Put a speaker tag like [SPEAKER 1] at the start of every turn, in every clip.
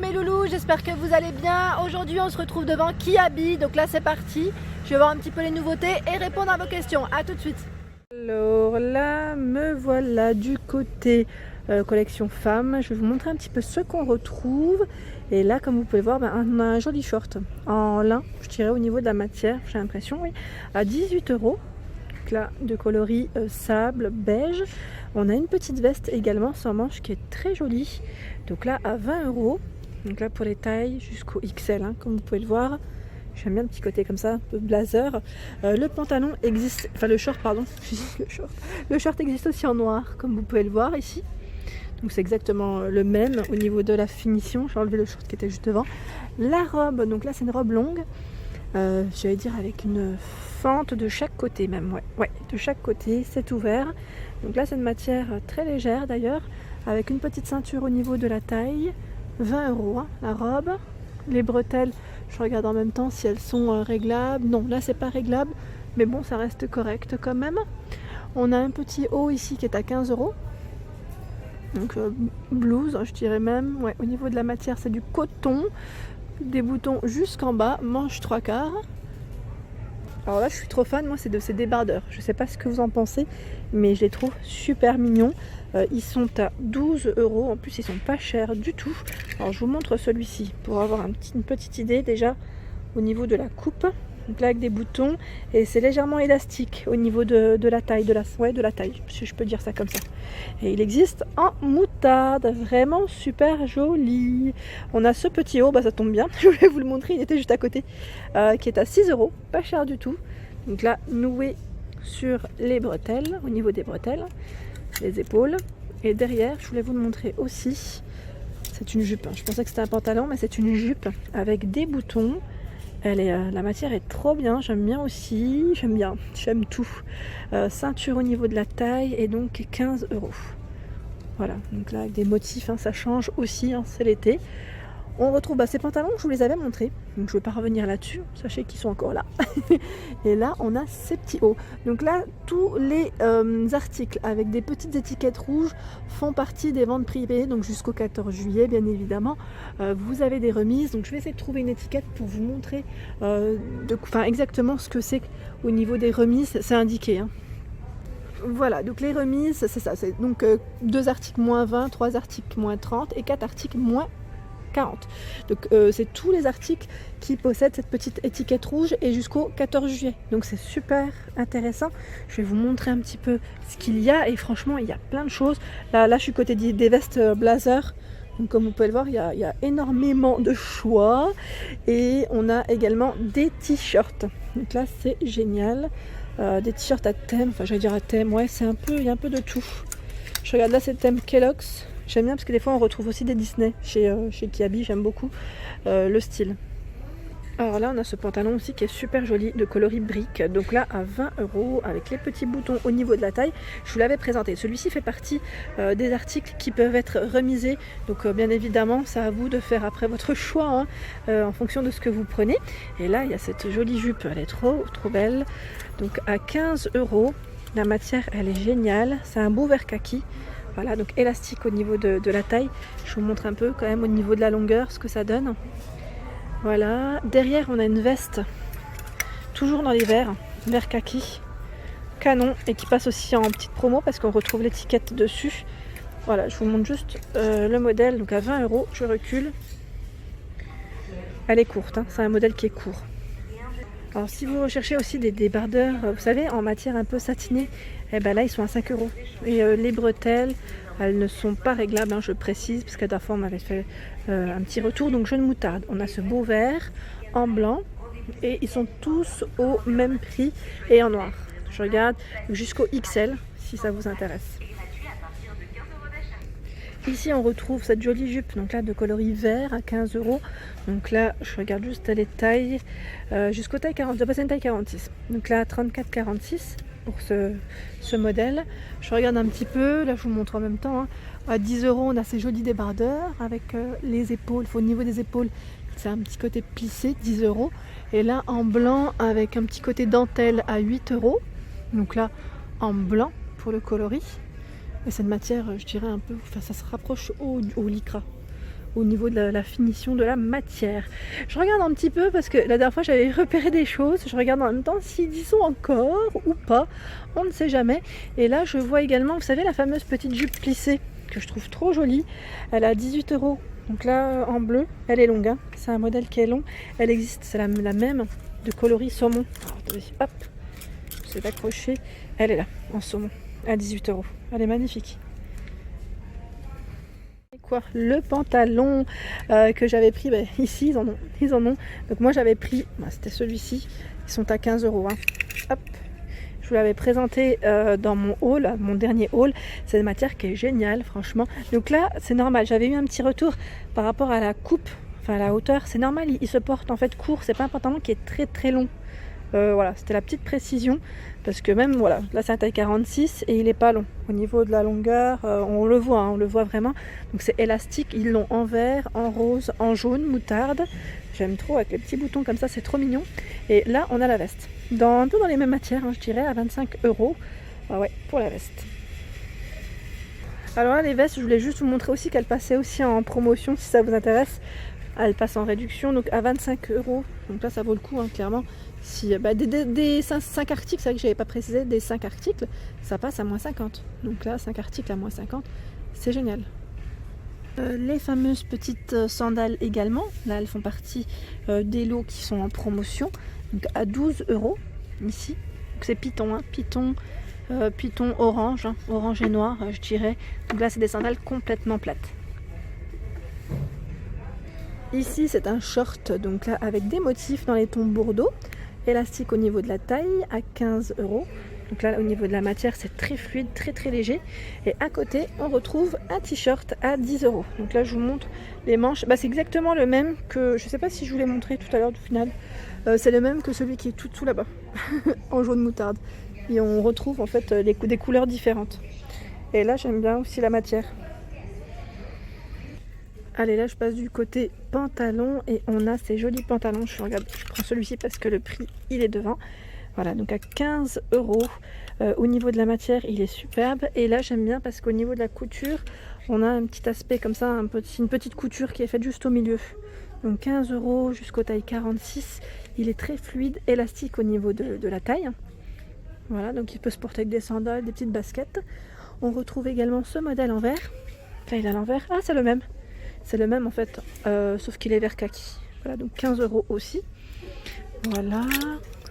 [SPEAKER 1] mes loulous, j'espère que vous allez bien. Aujourd'hui on se retrouve devant Kiabi, donc là c'est parti. Je vais voir un petit peu les nouveautés et répondre à vos questions. A tout de suite. Alors là me voilà du côté collection femmes. Je vais vous montrer un petit peu ce qu'on retrouve. Et là comme vous pouvez voir, on a un joli short en lin, je dirais au niveau de la matière, j'ai l'impression, oui, à 18 €. Là de coloris sable beige. On a une petite veste également sans manches qui est très jolie, donc là à 20 €. Donc là pour les tailles jusqu'au XL, hein, comme vous pouvez le voir. J'aime bien le petit côté comme ça, un peu blazer. Le pantalon existe, enfin le short pardon, le short existe aussi en noir comme vous pouvez le voir ici. Donc c'est exactement le même au niveau de la finition. J'ai enlevé le short qui était juste devant. La robe, donc là c'est une robe longue, j'allais dire avec une fente de chaque côté même, ouais, de chaque côté, c'est ouvert. Donc là c'est une matière très légère d'ailleurs, avec une petite ceinture au niveau de la taille. 20 € hein, la robe. Les bretelles, je regarde en même temps si elles sont réglables. Non, là c'est pas réglable, mais bon ça reste correct quand même. On a un petit haut ici qui est à 15 €. Donc blouse, je dirais même, ouais, au niveau de la matière c'est du coton. Des boutons jusqu'en bas, manche 3/4. Alors là je suis trop fan, moi c'est de ces débardeurs. Je sais pas ce que vous en pensez, mais je les trouve super mignons. Ils sont à 12 €, en plus ils sont pas chers du tout. Alors je vous montre celui-ci pour avoir une petite idée déjà au niveau de la coupe. Donc là avec des boutons, et c'est légèrement élastique au niveau de la taille, de la taille, si je peux dire ça comme ça. Et il existe en moutarde, vraiment super joli. On a ce petit haut, ça tombe bien, je voulais vous le montrer, il était juste à côté, qui est à 6 €, pas cher du tout. Donc là noué sur les bretelles, au niveau des bretelles, les épaules. Et derrière, je voulais vous le montrer aussi, c'est une jupe, je pensais que c'était un pantalon, mais c'est une jupe avec des boutons. La matière est trop bien, j'aime bien aussi, j'aime tout. Ceinture au niveau de la taille et donc 15 €. Voilà, donc là avec des motifs, hein, ça change aussi, hein, c'est l'été. On retrouve ces pantalons, je vous les avais montrés, donc je ne vais pas revenir là-dessus, sachez qu'ils sont encore là. Et là on a ces petits hauts. Donc là tous les articles avec des petites étiquettes rouges font partie des ventes privées, donc jusqu'au 14 juillet bien évidemment. Vous avez des remises, donc je vais essayer de trouver une étiquette pour vous montrer exactement ce que c'est au niveau des remises, c'est indiqué, hein. Voilà, donc les remises c'est ça, c'est donc 2 articles moins 20, 3 articles moins 30 et 4 articles moins 40. Donc c'est tous les articles qui possèdent cette petite étiquette rouge et jusqu'au 14 juillet. Donc c'est super intéressant. Je vais vous montrer un petit peu ce qu'il y a et franchement il y a plein de choses. Là je suis côté des vestes blazer. Donc comme vous pouvez le voir, il y a énormément de choix. Et on a également des t-shirts. Donc là c'est génial. Des t-shirts à thème, enfin j'allais dire à thème, ouais il y a un peu de tout. Je regarde là c'est thème Kellogg's. J'aime bien parce que des fois on retrouve aussi des Disney chez Kiabi, j'aime beaucoup le style. Alors là on a ce pantalon aussi qui est super joli de coloris brique, donc là à 20 € avec les petits boutons au niveau de la taille. Je vous l'avais présenté, celui-ci fait partie des articles qui peuvent être remisés, donc bien évidemment c'est à vous de faire après votre choix, hein, en fonction de ce que vous prenez. Et là il y a cette jolie jupe, elle est trop belle, donc à 15 €. La matière elle est géniale, c'est un beau vert kaki. Voilà, donc élastique au niveau de la taille. Je vous montre un peu quand même au niveau de la longueur ce que ça donne. Voilà, derrière on a une veste, toujours dans les verts, vert kaki, canon, et qui passe aussi en petite promo parce qu'on retrouve l'étiquette dessus. Voilà, je vous montre juste le modèle, donc à 20 €, je recule. Elle est courte, hein, c'est un modèle qui est court. Alors si vous recherchez aussi des débardeurs, vous savez, en matière un peu satinée, là ils sont à 5 €. Et les bretelles, elles ne sont pas réglables, hein, je précise, parce qu'à la fois on m'avait fait un petit retour, donc jaune moutarde. On a ce beau vert en blanc, et ils sont tous au même prix et en noir. Je regarde jusqu'au XL, si ça vous intéresse. Ici on retrouve cette jolie jupe, donc là de coloris vert à 15 €. Donc là je regarde juste les tailles, jusqu'au taille 40, je passe une taille 46. Donc là 34-46 pour ce modèle. Je regarde un petit peu, là je vous montre en même temps, hein. À 10 € on a ces jolis débardeurs avec les épaules, au niveau des épaules c'est un petit côté plissé, 10 €. Et là en blanc avec un petit côté dentelle à 8 €. Donc là en blanc pour le coloris. Et c'est une matière, je dirais un peu, ça se rapproche au lycra. au niveau de la finition de la matière. Je regarde un petit peu parce que la dernière fois j'avais repéré des choses, je regarde en même temps s'ils y sont encore ou pas, on ne sait jamais. Et là je vois également, vous savez, la fameuse petite jupe plissée que je trouve trop jolie, elle a 18 €. Donc là en bleu, elle est longue, hein. C'est un modèle qui est long, elle existe, c'est la même de coloris saumon. Alors, attendez, hop, c'est accroché, elle est là en saumon à 18 €, elle est magnifique. Le pantalon que j'avais pris, ici ils en ont. Donc moi j'avais pris, c'était celui-ci, ils sont à 15 €. Hein. Hop, je vous l'avais présenté dans mon haul, mon dernier haul. C'est une matière qui est géniale, franchement. Donc là c'est normal, j'avais eu un petit retour par rapport à la coupe, enfin à la hauteur. C'est normal, il se porte en fait court, c'est pas un pantalon qui est très très long. Voilà, c'était la petite précision parce que même voilà, là c'est un taille 46 et il est pas long au niveau de la longueur, on le voit, hein, on le voit vraiment. Donc c'est élastique, ils l'ont en vert, en rose, en jaune, moutarde. J'aime trop avec les petits boutons comme ça, c'est trop mignon. Et là on a la veste, un peu dans les mêmes matières, hein, je dirais à 25 €. Ah ouais, pour la veste. Alors là les vestes, je voulais juste vous montrer aussi qu'elles passaient aussi en promotion si ça vous intéresse. Elle passe en réduction donc à 25 €. Donc là ça vaut le coup, hein, clairement. Si, des 5 articles, c'est vrai que je n'avais pas précisé, des 5 articles, ça passe à moins 50. Donc là 5 articles à moins 50, c'est génial. Les fameuses petites sandales également, là elles font partie des lots qui sont en promotion, donc à 12 € ici. Donc c'est Python, hein, Python orange, hein, orange et noir je dirais. Donc là c'est des sandales complètement plates. Ici c'est un short, donc là avec des motifs dans les tons bordeaux, élastique au niveau de la taille à 15 €. Donc là au niveau de la matière c'est très fluide, très très léger. Et à côté on retrouve un t-shirt à 10 €. Donc là je vous montre les manches, c'est exactement le même que, je sais pas si je vous l'ai montré tout à l'heure du final, c'est le même que celui qui est tout dessous là-bas, en jaune moutarde. Et on retrouve en fait des couleurs différentes. Et là j'aime bien aussi la matière. Allez, là je passe du côté pantalon et on a ces jolis pantalons. Je prends celui-ci parce que le prix il est devant. Voilà, donc à 15 €. Au niveau de la matière il est superbe. Et là j'aime bien parce qu'au niveau de la couture on a un petit aspect comme ça, une petite couture qui est faite juste au milieu. Donc 15 € jusqu'au taille 46. Il est très fluide, élastique au niveau de la taille. Voilà, donc il peut se porter avec des sandales, des petites baskets. On retrouve également ce modèle en vert. Là il a l'envers, ah c'est le même. C'est le même en fait, sauf qu'il est vert kaki. Voilà, donc 15 € aussi. Voilà,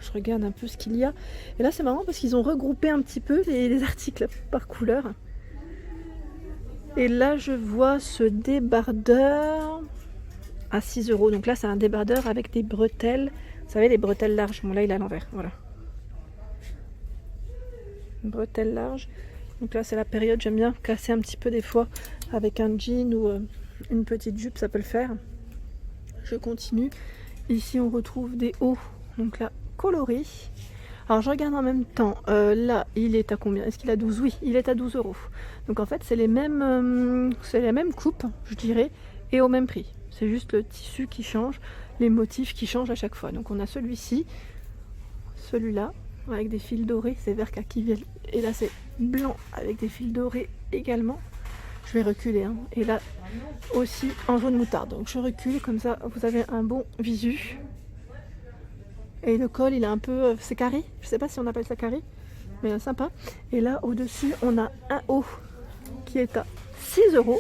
[SPEAKER 1] je regarde un peu ce qu'il y a. Et là c'est marrant parce qu'ils ont regroupé un petit peu les articles par couleur. Et là je vois ce débardeur à 6 €. Donc là c'est un débardeur avec des bretelles. Vous savez, les bretelles larges. Bon là il est à l'envers, voilà. Une bretelle large. Donc là c'est la période, j'aime bien casser un petit peu des fois avec un jean ou une petite jupe, ça peut le faire. Je continue. Ici on retrouve des hauts, donc là colorés. Alors je regarde en même temps, là il est à combien? Est-ce qu'il a 12? Oui, il est à 12 €. Donc en fait c'est les mêmes coupes, je dirais, et au même prix. C'est juste le tissu qui change, les motifs qui changent à chaque fois. Donc on a celui-ci, celui-là, avec des fils dorés, c'est vert kaki, et là c'est blanc avec des fils dorés également. Je vais reculer, hein. Et là aussi en jaune moutarde. Donc je recule, comme ça vous avez un bon visu. Et le col il est un peu, c'est carré. Je sais pas si on appelle ça carré, mais sympa. Et là au dessus on a un haut qui est à 6 €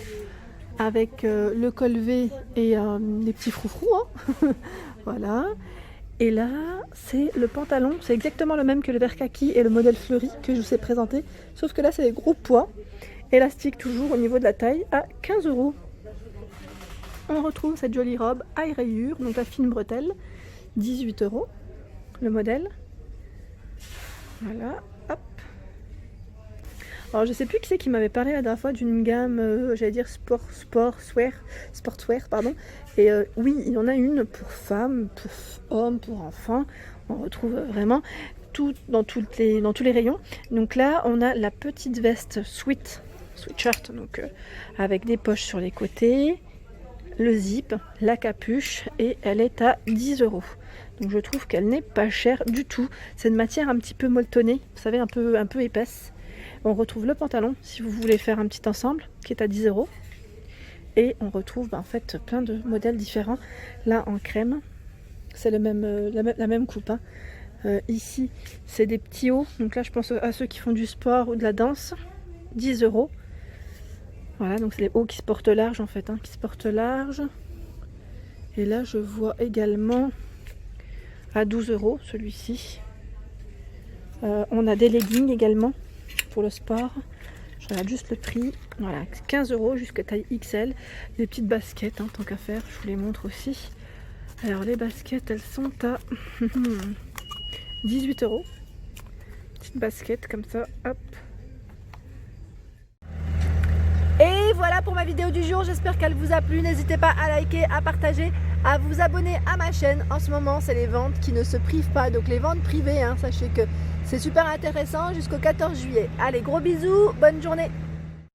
[SPEAKER 1] avec le col V et des petits froufrous, hein. Voilà. Et là c'est le pantalon, c'est exactement le même que le vert kaki et le modèle fleuri que je vous ai présenté, sauf que là c'est des gros poids. Élastique toujours au niveau de la taille à 15 €. On retrouve cette jolie robe à rayures, donc la fine bretelle, 18 € le modèle. Voilà, hop. Alors je sais plus qui c'est qui m'avait parlé la dernière fois d'une gamme, j'allais dire sportswear, pardon. Et oui, il y en a une pour femmes, pour hommes, pour enfants. On retrouve vraiment dans tous les rayons. Donc là, on a la petite veste sweatshirt, donc avec des poches sur les côtés, le zip, la capuche, et elle est à 10 €. Donc je trouve qu'elle n'est pas chère du tout. C'est une matière un petit peu molletonnée, vous savez, un peu épaisse. On retrouve le pantalon si vous voulez faire un petit ensemble qui est à 10 €. Et on retrouve en fait plein de modèles différents. Là en crème, c'est la même coupe. Hein. Ici, c'est des petits hauts. Donc là, je pense à ceux qui font du sport ou de la danse. 10 €. Voilà, donc c'est des hauts qui se portent large en fait, hein, qui se portent large. Et là, je vois également à 12 € celui-ci. On a des leggings également pour le sport. Je regarde juste le prix. Voilà, 15 € jusqu'à taille XL. Des petites baskets, hein, tant qu'à faire, je vous les montre aussi. Alors les baskets, elles sont à 18 €. Petite basket comme ça, hop. Et voilà pour ma vidéo du jour, j'espère qu'elle vous a plu. N'hésitez pas à liker, à partager, à vous abonner à ma chaîne. En ce moment, c'est les ventes qui ne se privent pas, donc les ventes privées, hein, sachez que c'est super intéressant jusqu'au 14 juillet. Allez, gros bisous, bonne journée.